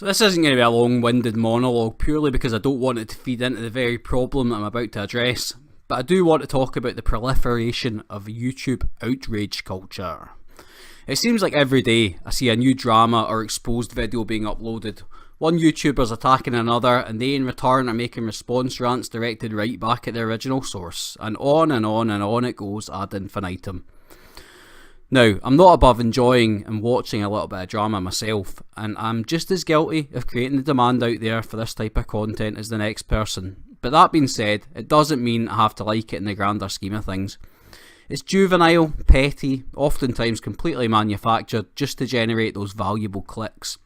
This isn't going to be a long-winded monologue purely because I don't want it to feed into the very problem I'm about to address, but I do want to talk about the proliferation of YouTube outrage culture. It seems like every day I see a new drama or exposed video being uploaded. One YouTuber's attacking another and they in return are making response rants directed right back at the original source, and on and on and on it goes ad infinitum. Now, I'm not above enjoying and watching a little bit of drama myself, and I'm just as guilty of creating the demand out there for this type of content as the next person. But that being said, it doesn't mean I have to like it in the grander scheme of things. It's juvenile, petty, oftentimes completely manufactured just to generate those valuable clicks.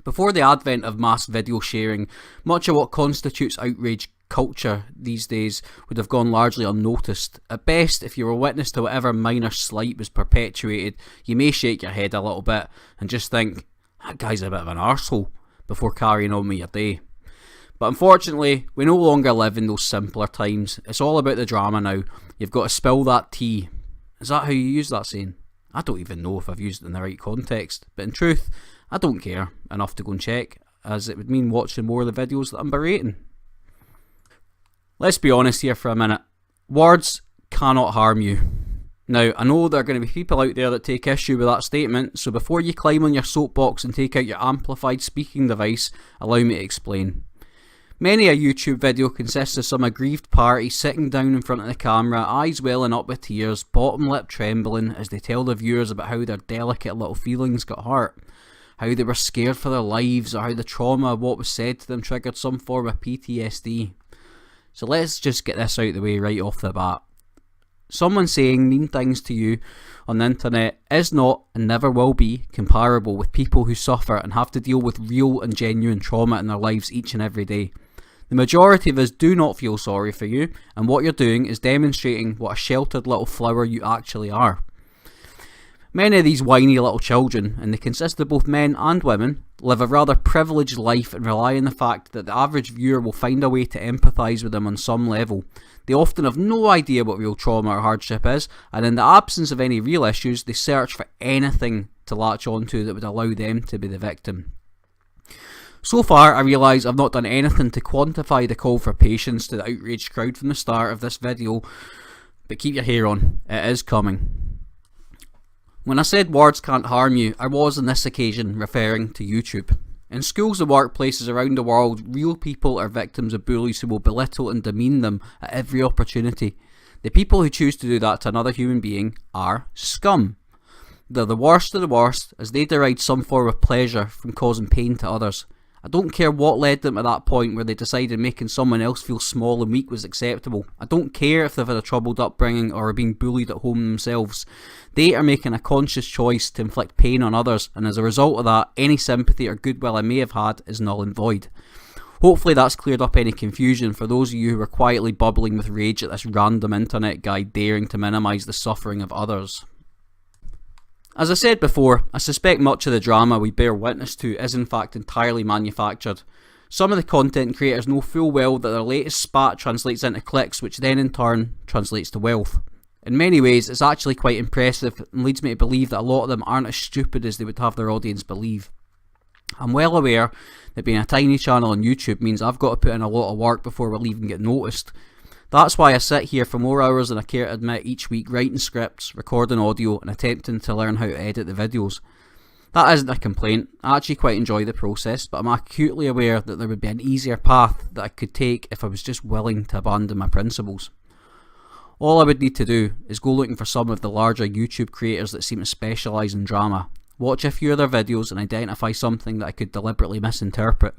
Before the advent of mass video sharing, much of what constitutes outrage culture these days would have gone largely unnoticed. At best, if you were witness to whatever minor slight was perpetuated, you may shake your head a little bit and just think, that guy's a bit of an arsehole, before carrying on with your day. But unfortunately, we no longer live in those simpler times. It's all about the drama now. You've got to spill that tea. Is that how you use that saying? I don't even know if I've used it in the right context, but in truth, I don't care enough to go and check, as it would mean watching more of the videos that I'm berating. Let's be honest here for a minute. Words cannot harm you. Now, I know there are going to be people out there that take issue with that statement, so before you climb on your soapbox and take out your amplified speaking device, allow me to explain. Many a YouTube video consists of some aggrieved party sitting down in front of the camera, eyes welling up with tears, bottom lip trembling as they tell the viewers about how their delicate little feelings got hurt, how they were scared for their lives, or how the trauma of what was said to them triggered some form of PTSD. So let's just get this out of the way right off the bat. Someone saying mean things to you on the internet is not and never will be comparable with people who suffer and have to deal with real and genuine trauma in their lives each and every day. The majority of us do not feel sorry for you, and what you're doing is demonstrating what a sheltered little flower you actually are. Many of these whiny little children, and they consist of both men and women, live a rather privileged life and rely on the fact that the average viewer will find a way to empathise with them on some level. They often have no idea what real trauma or hardship is, and in the absence of any real issues, they search for anything to latch onto that would allow them to be the victim. So far, I realise I've not done anything to quantify the call for patience to the outraged crowd from the start of this video, but keep your hair on, it is coming. When I said words can't harm you, I was on this occasion referring to YouTube. In schools and workplaces around the world, real people are victims of bullies who will belittle and demean them at every opportunity. The people who choose to do that to another human being are scum. They're the worst of the worst, as they derive some form of pleasure from causing pain to others. I don't care what led them to that point where they decided making someone else feel small and weak was acceptable. I don't care if they've had a troubled upbringing or are being bullied at home themselves. They are making a conscious choice to inflict pain on others, and as a result of that, any sympathy or goodwill I may have had is null and void. Hopefully that's cleared up any confusion for those of you who are quietly bubbling with rage at this random internet guy daring to minimise the suffering of others. As I said before, I suspect much of the drama we bear witness to is in fact entirely manufactured. Some of the content creators know full well that their latest spat translates into clicks, which then in turn translates to wealth. In many ways, it's actually quite impressive and leads me to believe that a lot of them aren't as stupid as they would have their audience believe. I'm well aware that being a tiny channel on YouTube means I've got to put in a lot of work before we'll even get noticed. That's why I sit here for more hours than I care to admit each week writing scripts, recording audio and attempting to learn how to edit the videos. That isn't a complaint, I actually quite enjoy the process, but I'm acutely aware that there would be an easier path that I could take if I was just willing to abandon my principles. All I would need to do is go looking for some of the larger YouTube creators that seem to specialise in drama, watch a few of their videos and identify something that I could deliberately misinterpret.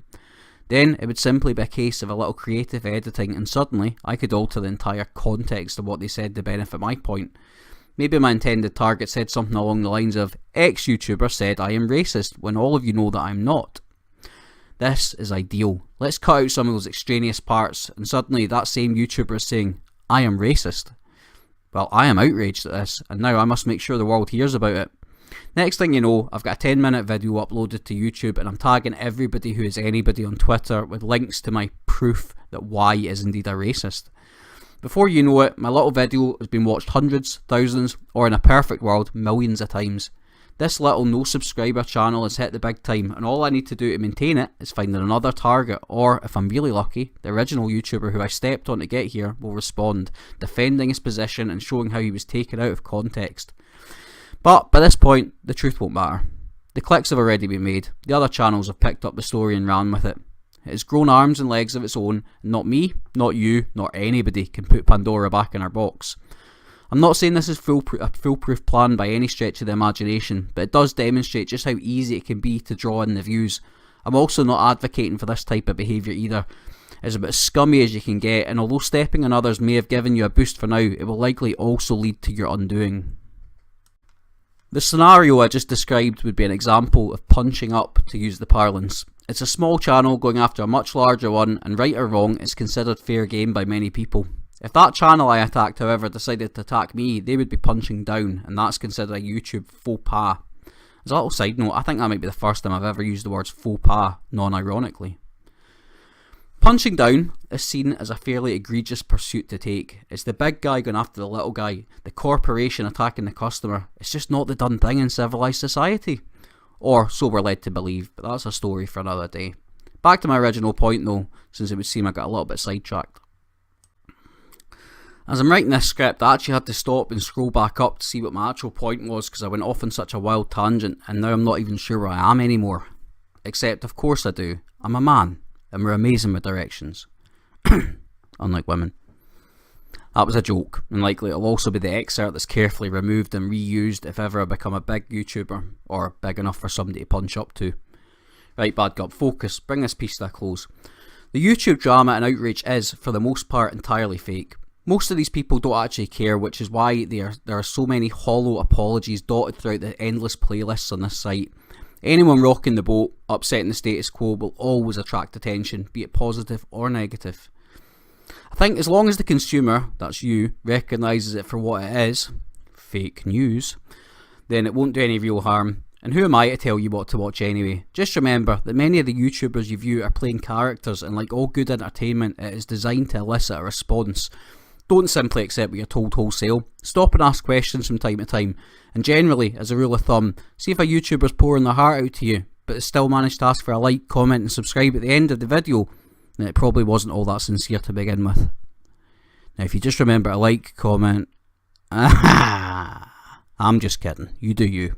Then it would simply be a case of a little creative editing and suddenly I could alter the entire context of what they said to benefit my point. Maybe my intended target said something along the lines of, X YouTuber said I am racist when all of you know that I'm not. This is ideal. Let's cut out some of those extraneous parts and suddenly that same YouTuber is saying, I am racist. Well, I am outraged at this and now I must make sure the world hears about it. Next thing you know, I've got a 10-minute video uploaded to YouTube and I'm tagging everybody who is anybody on Twitter with links to my proof that Y is indeed a racist. Before you know it, my little video has been watched hundreds, thousands, or in a perfect world, millions of times. This little no subscriber channel has hit the big time, and all I need to do to maintain it is find another target, or if I'm really lucky, the original YouTuber who I stepped on to get here will respond, defending his position and showing how he was taken out of context. But by this point, the truth won't matter. The clicks have already been made, the other channels have picked up the story and ran with it. It has grown arms and legs of its own, and not me, not you, nor anybody can put Pandora back in her box. I'm not saying this is a foolproof plan by any stretch of the imagination, but it does demonstrate just how easy it can be to draw in the views. I'm also not advocating for this type of behaviour either. It's about as scummy as you can get, and although stepping on others may have given you a boost for now, it will likely also lead to your undoing. The scenario I just described would be an example of punching up, to use the parlance. It's a small channel going after a much larger one, and right or wrong, it's considered fair game by many people. If that channel I attacked, however, decided to attack me, they would be punching down, and that's considered a YouTube faux pas. As a little side note, I think that might be the first time I've ever used the words faux pas, non-ironically. Punching down is seen as a fairly egregious pursuit to take. It's the big guy going after the little guy, the corporation attacking the customer. It's just not the done thing in civilised society. Or so we're led to believe, but that's a story for another day. Back to my original point though, since it would seem I got a little bit sidetracked. As I'm writing this script, I actually had to stop and scroll back up to see what my actual point was, because I went off on such a wild tangent, and now I'm not even sure where I am anymore. Except, of course I do. I'm a man, and we're amazing with directions. Unlike women. That was a joke, and likely it'll also be the excerpt that's carefully removed and reused if ever I become a big YouTuber, or big enough for somebody to punch up to. Right, bad gut, focus, bring this piece to a close. The YouTube drama and outrage is, for the most part, entirely fake. Most of these people don't actually care, which is why there are so many hollow apologies dotted throughout the endless playlists on this site. Anyone rocking the boat, upsetting the status quo, will always attract attention, be it positive or negative. I think as long as the consumer, that's you, recognises it for what it is, fake news, then it won't do any real harm. And who am I to tell you what to watch anyway? Just remember that many of the YouTubers you view are playing characters, and like all good entertainment, it is designed to elicit a response. Don't simply accept what you're told wholesale. Stop and ask questions from time to time. And generally, as a rule of thumb, see if a YouTuber's pouring their heart out to you, but has still managed to ask for a like, comment and subscribe at the end of the video, then it probably wasn't all that sincere to begin with. Now if you just remember to like, comment... I'm just kidding. You do you.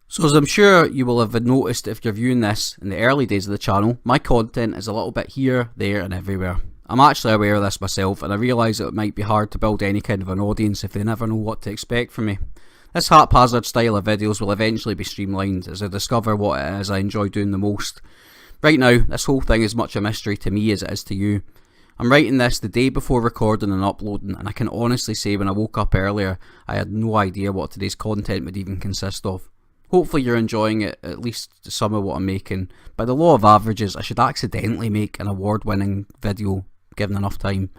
So as I'm sure you will have noticed if you're viewing this in the early days of the channel, my content is a little bit here, there and everywhere. I'm actually aware of this myself, and I realise that it might be hard to build any kind of an audience if they never know what to expect from me. This haphazard style of videos will eventually be streamlined as I discover what it is I enjoy doing the most. Right now, this whole thing is much a mystery to me as it is to you. I'm writing this the day before recording and uploading, and I can honestly say when I woke up earlier, I had no idea what today's content would even consist of. Hopefully you're enjoying it, at least some of what I'm making. By the law of averages, I should accidentally make an award-winning video given enough time.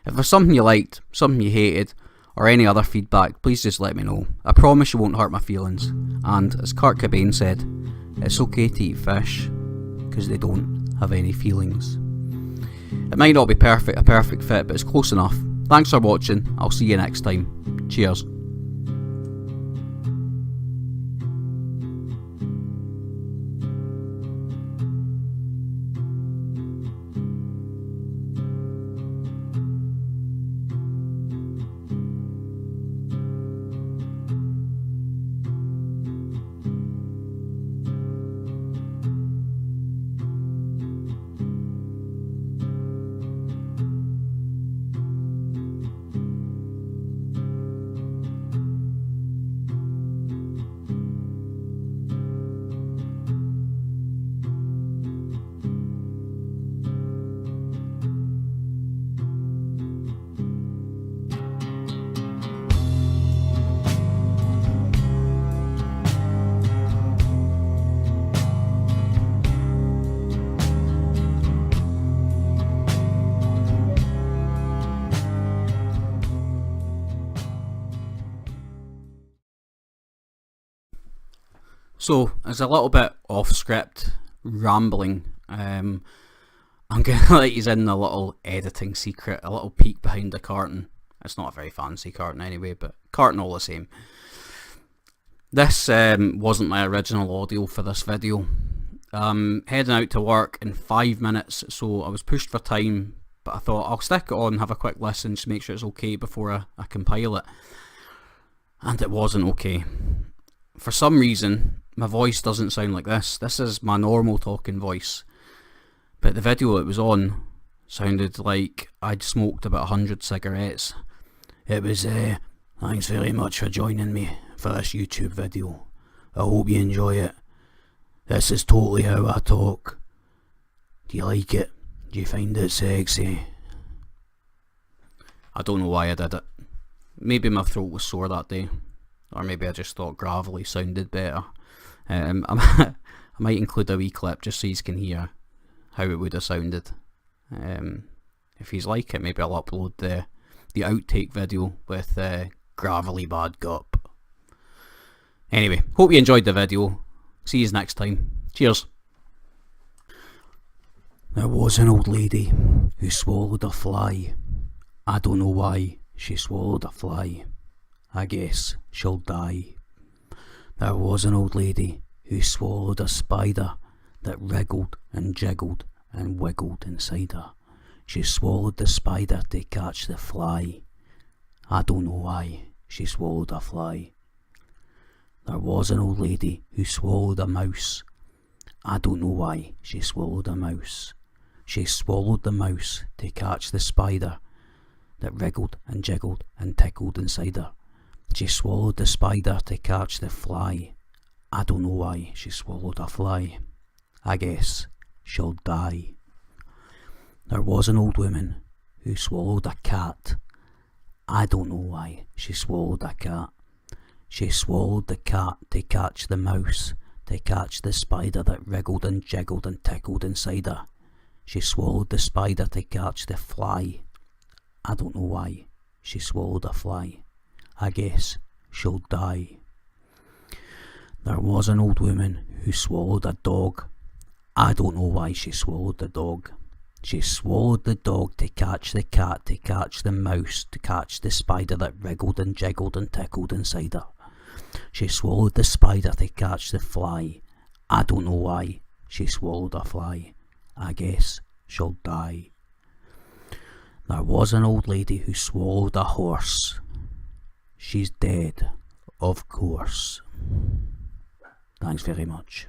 If there's something you liked, something you hated, or any other feedback, please just let me know. I promise you won't hurt my feelings. And as Kurt Cobain said, it's okay to eat fish, because they don't have any feelings. It might not be a perfect fit, but it's close enough. Thanks for watching, I'll see you next time. Cheers. So, as a little bit off script, rambling, I'm going to let you in a little editing secret, a little peek behind the curtain. It's not a very fancy curtain anyway, but curtain all the same. This wasn't my original audio for this video. Heading out to work in 5 minutes, so I was pushed for time, but I thought I'll stick it on and have a quick listen to make sure it's okay before I compile it. And it wasn't okay. For some reason, my voice doesn't sound like this. This is my normal talking voice. But the video it was on sounded like I'd smoked about 100 cigarettes. It was, thanks very much for joining me for this YouTube video. I hope you enjoy it. This is totally how I talk. Do you like it? Do you find it sexy? I don't know why I did it. Maybe my throat was sore that day, or maybe I just thought gravelly sounded better. I might include a wee clip just so you can hear how it would have sounded. If you like it, maybe I'll upload the outtake video with gravelly bad gup. Anyway, hope you enjoyed the video. See you next time. Cheers. There was an old lady who swallowed a fly. I don't know why she swallowed a fly. I guess she'll die. There was an old lady who swallowed a spider that wriggled and jiggled and wiggled inside her. She swallowed the spider to catch the fly. I don't know why she swallowed a fly. There was an old lady who swallowed a mouse. I don't know why she swallowed a mouse. She swallowed the mouse to catch the spider that wriggled and jiggled and tickled inside her. She swallowed the spider to catch the fly. I don't know why she swallowed a fly. I guess she'll die. There was an old woman who swallowed a cat. I don't know why she swallowed a cat. She swallowed the cat to catch the mouse, to catch the spider that wriggled and jiggled and tickled inside her. She swallowed the spider to catch the fly. I don't know why she swallowed a fly. I guess she'll die. There was an old woman who swallowed a dog. I don't know why she swallowed the dog. She swallowed the dog to catch the cat, to catch the mouse, to catch the spider that wriggled and jiggled and tickled inside her. She swallowed the spider to catch the fly. I don't know why she swallowed a fly. I guess she'll die. There was an old lady who swallowed a horse. She's dead, of course. Thanks very much.